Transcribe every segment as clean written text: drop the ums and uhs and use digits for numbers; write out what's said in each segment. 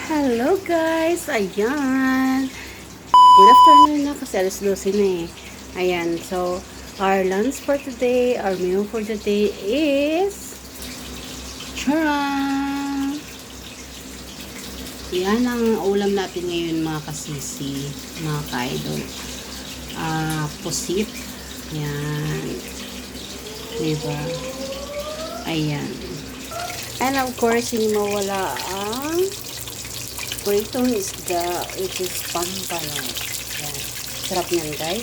Hello guys! Ayan! Good afternoon na kasi alas 12 na eh. Ayan, so our lunch for today, our meal for today is charan! Yan ang ulam natin ngayon mga kasisi, mga ka-idol. Pusit. Ayan. Diba? Ayan. And of course, hindi mawala ang pritong isda, which is pampalay. Yan. Sarap niyan, guys.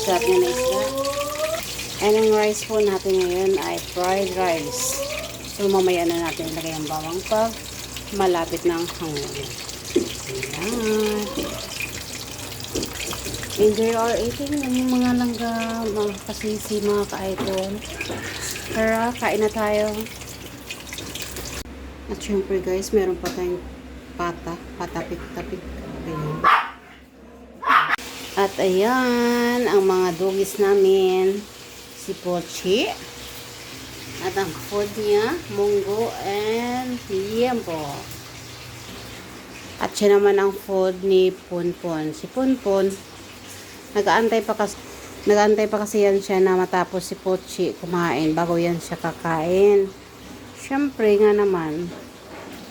Sarap niyan na isda. And ang rice po natin ngayon ay fried rice. So, mamaya na natin ilagay ang bawang pag malapit ng hangon. Ayan. Enjoy our eating ng mga langga, mga kasisi, mga ka-idol. Tara, kain na tayo. At syempre guys, meron pa tayong patapik-tapik. Ayan. At ayan, ang mga dugis namin, si Pochi. At ang food niya, munggo and liempo. At siya naman ang food ni Punpun. Si Punpun, nag-aantay pa kasi yan siya na matapos si Pochi kumain bago yan siya kakain. Siyempre nga naman,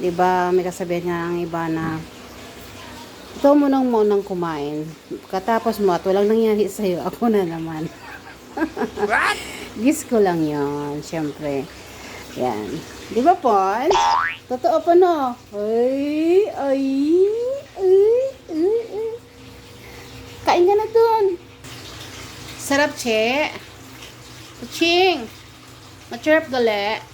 diba, may kasabihan nga ang iba na ikaw munang kumain. Katapos mo at walang nangyari sa'yo, ako na naman. What? Gis ko lang yon, siyempre. Yan. Di ba, Pon? Totoo pa, no? Ay. Kain ka na dun. Sarap, che. Kuching. Macharap gali.